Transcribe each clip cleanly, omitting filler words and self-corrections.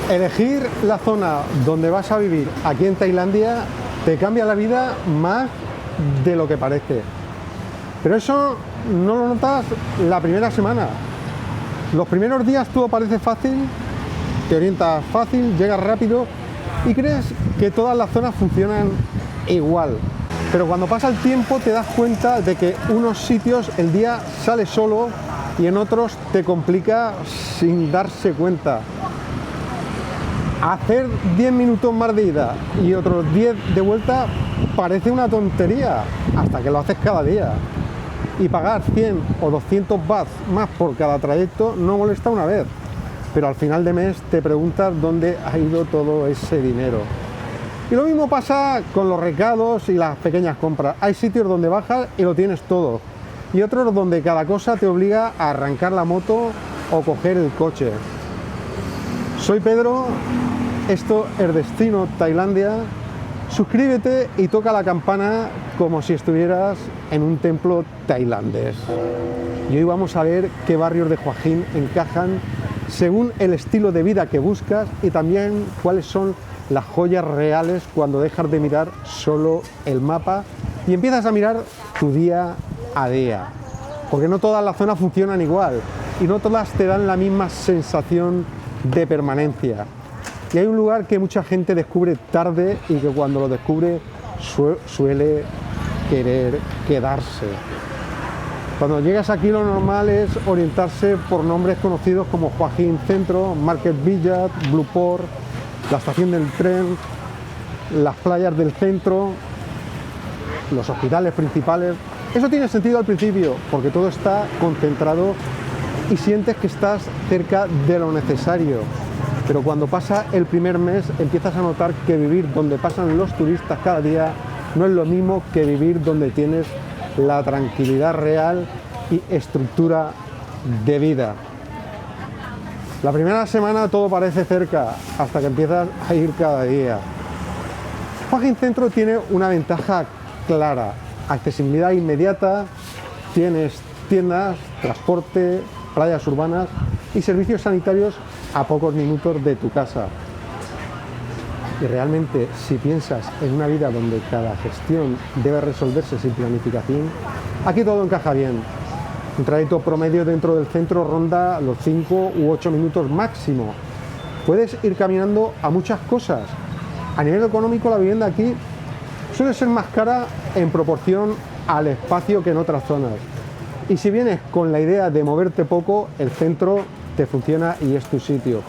Elegir la zona donde vas a vivir aquí en Tailandia te cambia la vida más de lo que parece. Pero eso no lo notas la primera semana. Los primeros días todo parece fácil, te orientas fácil, llegas rápido y crees que todas las zonas funcionan igual. Pero cuando pasa el tiempo te das cuenta de que unos sitios el día sale solo y en otros te complica sin darse cuenta. Hacer 10 minutos más de ida y otros 10 de vuelta parece una tontería hasta que lo haces cada día. Y pagar 100 o 200 bahts más por cada trayecto no molesta una vez, pero al final de mes te preguntas dónde ha ido todo ese dinero. Y lo mismo pasa con los recados y las pequeñas compras. Hay sitios donde bajas y lo tienes todo, y otros donde cada cosa te obliga a arrancar la moto o coger el coche. Soy Pedro, esto es Destino Tailandia. Suscríbete y toca la campana como si estuvieras en un templo tailandés. Y hoy vamos a ver qué barrios de Hua Hin encajan según el estilo de vida que buscas y también cuáles son las joyas reales cuando dejas de mirar solo el mapa y empiezas a mirar tu día a día. Porque no todas las zonas funcionan igual y no todas te dan la misma sensación de permanencia. Y hay un lugar que mucha gente descubre tarde y que cuando lo descubre suele querer quedarse. Cuando llegas aquí lo normal es orientarse por nombres conocidos como Hua Hin Centro, Market Village, Blue Port, la estación del tren, las playas del centro, los hospitales principales. Eso tiene sentido al principio porque todo está concentrado y sientes que estás cerca de lo necesario. Pero cuando pasa el primer mes empiezas a notar que vivir donde pasan los turistas cada día no es lo mismo que vivir donde tienes la tranquilidad real y estructura de vida. La primera semana todo parece cerca hasta que empiezas a ir cada día. Hua Hin Centro tiene una ventaja clara: accesibilidad inmediata, tienes tiendas, transporte, playas urbanas y servicios sanitarios a pocos minutos de tu casa. Y realmente, si piensas en una vida donde cada gestión debe resolverse sin planificación, aquí todo encaja bien. Un trayecto promedio dentro del centro ronda los 5 u 8 minutos máximo. Puedes ir caminando a muchas cosas. A nivel económico, la vivienda aquí suele ser más cara en proporción al espacio que en otras zonas. Y si vienes con la idea de moverte poco, el centro te funciona y es tu sitio.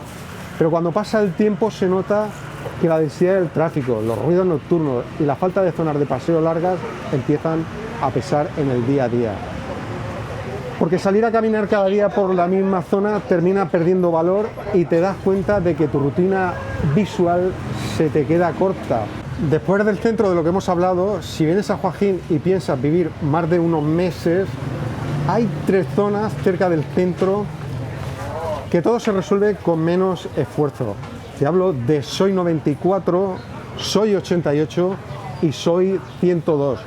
Pero cuando pasa el tiempo se nota que la densidad del tráfico, los ruidos nocturnos y la falta de zonas de paseo largas empiezan a pesar en el día a día. Porque salir a caminar cada día por la misma zona termina perdiendo valor y te das cuenta de que tu rutina visual se te queda corta. Después del centro de lo que hemos hablado, si vienes a Hua Hin y piensas vivir más de unos meses, hay 3 zonas cerca del centro que todo se resuelve con menos esfuerzo. Te hablo de Soi 94, Soi 88 y Soi 102.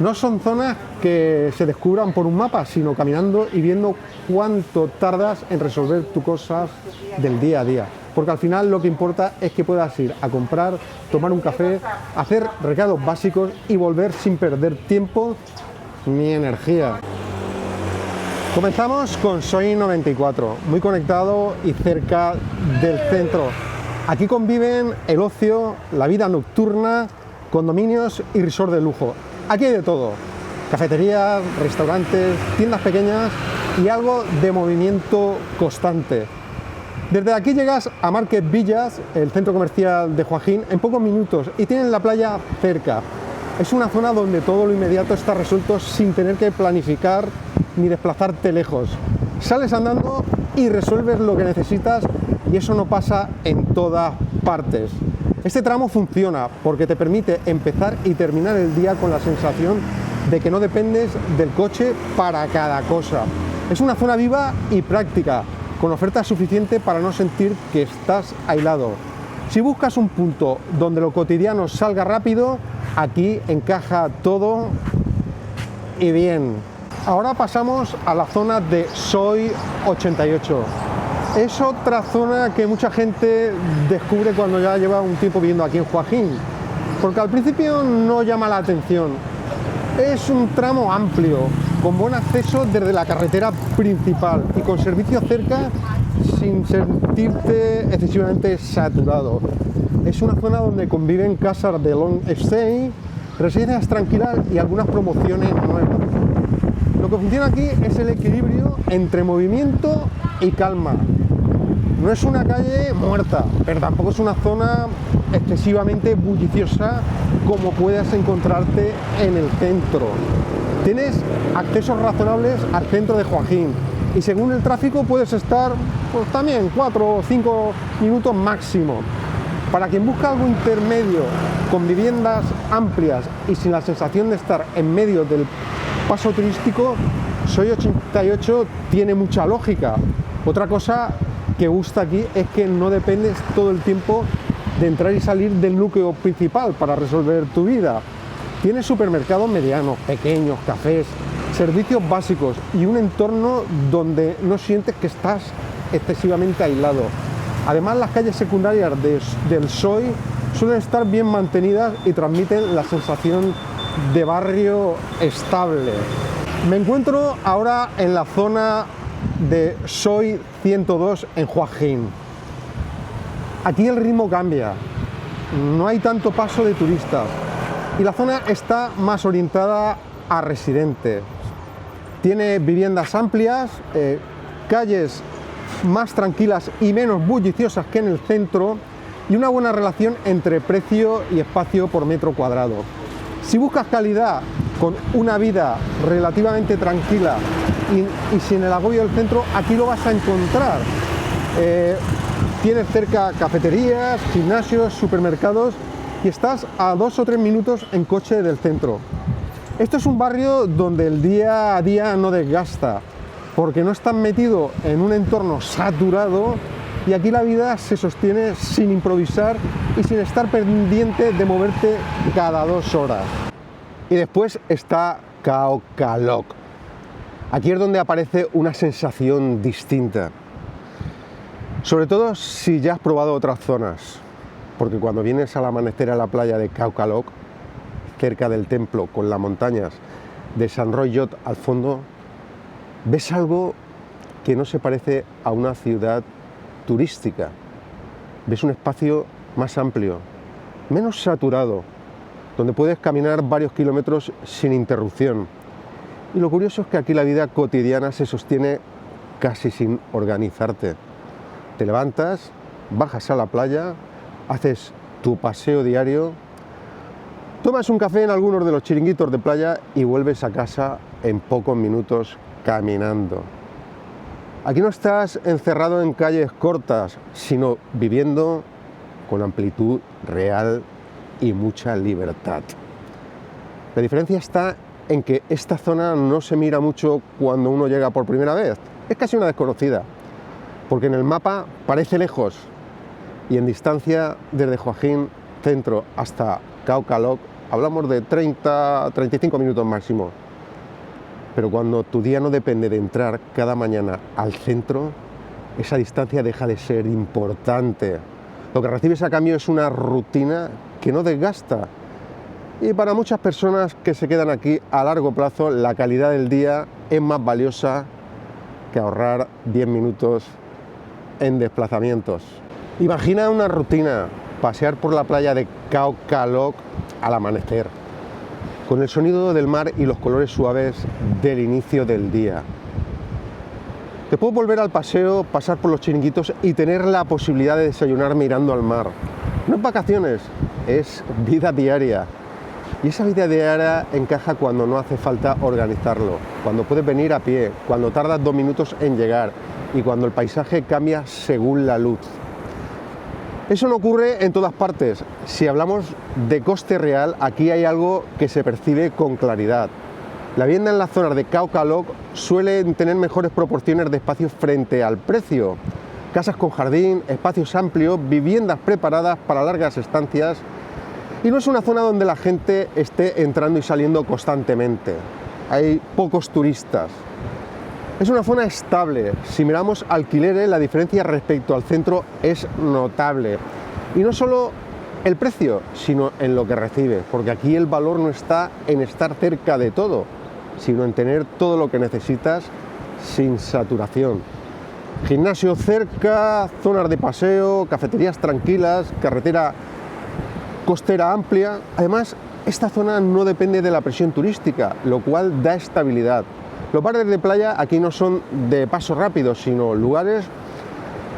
No son zonas que se descubran por un mapa, sino caminando y viendo cuánto tardas en resolver tus cosas del día a día. Porque al final lo que importa es que puedas ir a comprar, tomar un café, hacer recados básicos y volver sin perder tiempo ni energía. Comenzamos con Soi 94, muy conectado y cerca del centro. Aquí conviven el ocio, la vida nocturna, condominios y resort de lujo. Aquí hay de todo: cafeterías, restaurantes, tiendas pequeñas y algo de movimiento constante. Desde aquí llegas a Market Village, el centro comercial de Hua Hin, en pocos minutos y tienes la playa cerca. Es una zona donde todo lo inmediato está resuelto sin tener que planificar ni desplazarte lejos. Sales andando y resuelves lo que necesitas, y eso no pasa en todas partes. Este tramo funciona porque te permite empezar y terminar el día con la sensación de que no dependes del coche para cada cosa. Es una zona viva y práctica, con oferta suficiente para no sentir que estás aislado. Si buscas un punto donde lo cotidiano salga rápido, aquí encaja todo y bien. Ahora pasamos a la zona de Soi 88. es otra zona que mucha gente descubre cuando ya lleva un tiempo viviendo aquí en Joaquín, porque al principio no llama la atención. Es un tramo amplio, con buen acceso desde la carretera principal y con servicios cerca sin sentirte excesivamente saturado. Es una zona donde conviven casas de long stay, residencias tranquilas y algunas promociones nuevas. Lo que funciona aquí es el equilibrio entre movimiento y calma. No es una calle muerta, pero tampoco es una zona excesivamente bulliciosa como puedas encontrarte en el centro. Tienes accesos razonables al centro de Joaquín y según el tráfico puedes estar pues, también 4 o 5 minutos máximo. Para quien busca algo intermedio, con viviendas amplias y sin la sensación de estar en medio del paso turístico, Soy 88 tiene mucha lógica. Otra cosa que gusta aquí es que no dependes todo el tiempo de entrar y salir del núcleo principal para resolver tu vida. Tienes supermercados medianos, pequeños, cafés, servicios básicos y un entorno donde no sientes que estás excesivamente aislado. Además, las calles secundarias del PSOE suelen estar bien mantenidas y transmiten la sensación de barrio estable. Me encuentro ahora en la zona de PSOE 102 en Joaquín. Aquí el ritmo cambia, no hay tanto paso de turistas y la zona está más orientada a residentes. Tiene viviendas amplias, calles más tranquilas y menos bulliciosas que en el centro y una buena relación entre precio y espacio por metro cuadrado. Si buscas calidad con una vida relativamente tranquila y sin el agobio del centro, aquí lo vas a encontrar. Tienes cerca cafeterías, gimnasios, supermercados y estás a 2 o 3 minutos en coche del centro. Esto es un barrio donde el día a día no desgasta, porque no estás metido en un entorno saturado y aquí la vida se sostiene sin improvisar y sin estar pendiente de moverte cada 2 horas. Y después está Khao Kha Lok. Aquí es donde aparece una sensación distinta. Sobre todo si ya has probado otras zonas, porque cuando vienes al amanecer a la playa de Khao Kha Lok, cerca del templo con las montañas de San Roy Yot al fondo, ves algo que no se parece a una ciudad turística. Ves un espacio más amplio, menos saturado, donde puedes caminar varios kilómetros sin interrupción. Y lo curioso es que aquí la vida cotidiana se sostiene casi sin organizarte. Te levantas, bajas a la playa, haces tu paseo diario, tomas un café en algunos de los chiringuitos de playa y vuelves a casa en pocos minutos caminando. Aquí no estás encerrado en calles cortas, sino viviendo con amplitud real y mucha libertad. La diferencia está en que esta zona no se mira mucho cuando uno llega por primera vez. Es casi una desconocida, porque en el mapa parece lejos y en distancia desde Joaquín Centro hasta Khao Kha Lok hablamos de 30-35 minutos máximo. Pero cuando tu día no depende de entrar cada mañana al centro, esa distancia deja de ser importante. Lo que recibes a cambio es una rutina que no desgasta. Y para muchas personas que se quedan aquí a largo plazo, la calidad del día es más valiosa que ahorrar 10 minutos en desplazamientos. Imagina una rutina, pasear por la playa de Khao Kha Lok al amanecer, con el sonido del mar y los colores suaves del inicio del día. Después volver al paseo, pasar por los chiringuitos y tener la posibilidad de desayunar mirando al mar. No es vacaciones, es vida diaria. Y esa vida diaria encaja cuando no hace falta organizarlo, cuando puedes venir a pie, cuando tardas 2 minutos en llegar y cuando el paisaje cambia según la luz. Eso no ocurre en todas partes. Si hablamos de coste real, aquí hay algo que se percibe con claridad. La vivienda en las zonas de Khao Kha Lok suelen tener mejores proporciones de espacios frente al precio. Casas con jardín, espacios amplios, viviendas preparadas para largas estancias. Y no es una zona donde la gente esté entrando y saliendo constantemente. Hay pocos turistas. Es una zona estable. Si miramos alquileres, la diferencia respecto al centro es notable. Y no solo el precio, sino en lo que recibes, porque aquí el valor no está en estar cerca de todo, sino en tener todo lo que necesitas sin saturación. Gimnasio cerca, zonas de paseo, cafeterías tranquilas, carretera costera amplia. Además, esta zona no depende de la presión turística, lo cual da estabilidad. Los bares de playa aquí no son de paso rápido, sino lugares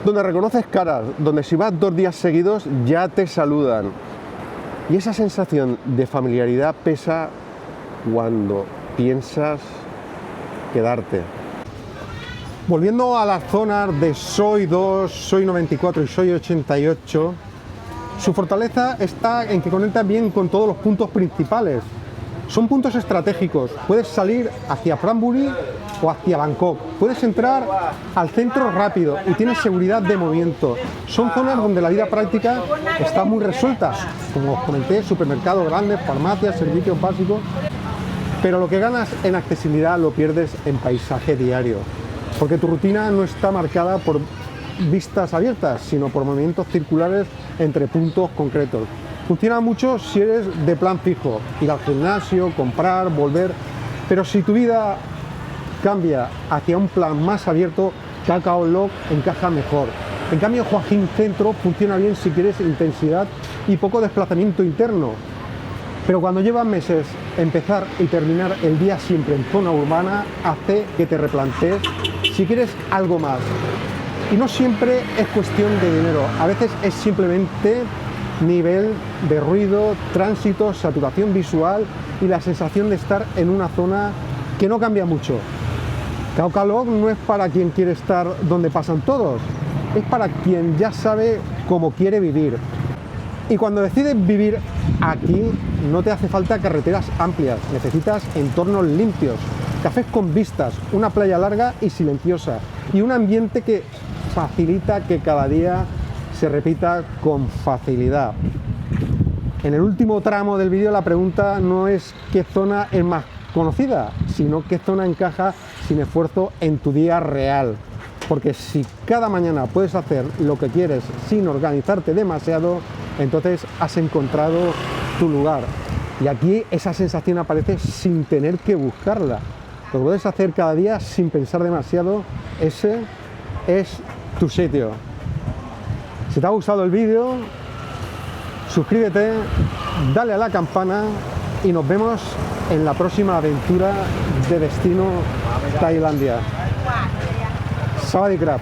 donde reconoces caras, donde si vas 2 días seguidos ya te saludan. Y esa sensación de familiaridad pesa cuando piensas quedarte. Volviendo a las zonas de Soi 2, Soi 94 y Soi 88, su fortaleza está en que conecta bien con todos los puntos principales. Son puntos estratégicos. Puedes salir hacia Phra Buri o hacia Bangkok. Puedes entrar al centro rápido y tienes seguridad de movimiento. Son zonas donde la vida práctica está muy resuelta. Como os comenté, supermercados grandes, farmacias, servicios básicos. Pero lo que ganas en accesibilidad lo pierdes en paisaje diario. Porque tu rutina no está marcada por vistas abiertas, sino por movimientos circulares entre puntos concretos. Funciona mucho si eres de plan fijo, ir al gimnasio, comprar, volver, pero si tu vida cambia hacia un plan más abierto, Khao Khao Lok encaja mejor. En cambio, Hua Hin Centro funciona bien si quieres intensidad y poco desplazamiento interno, pero cuando llevas meses empezar y terminar el día siempre en zona urbana hace que te replantees si quieres algo más. Y no siempre es cuestión de dinero, a veces es simplemente nivel de ruido, tránsito, saturación visual y la sensación de estar en una zona que no cambia mucho. Khao Khao Lok no es para quien quiere estar donde pasan todos, es para quien ya sabe cómo quiere vivir. Y cuando decides vivir aquí, no te hace falta carreteras amplias, necesitas entornos limpios, cafés con vistas, una playa larga y silenciosa y un ambiente que facilita que cada día se repita con facilidad. En el último tramo del vídeo la pregunta no es qué zona es más conocida, sino qué zona encaja sin esfuerzo en tu día real. Porque si cada mañana puedes hacer lo que quieres sin organizarte demasiado, entonces has encontrado tu lugar. Y aquí esa sensación aparece sin tener que buscarla. Lo puedes hacer cada día sin pensar demasiado, ese es tu sitio. Si te ha gustado el vídeo, suscríbete, dale a la campana y nos vemos en la próxima aventura de destino Tailandia. Sawadee Krap.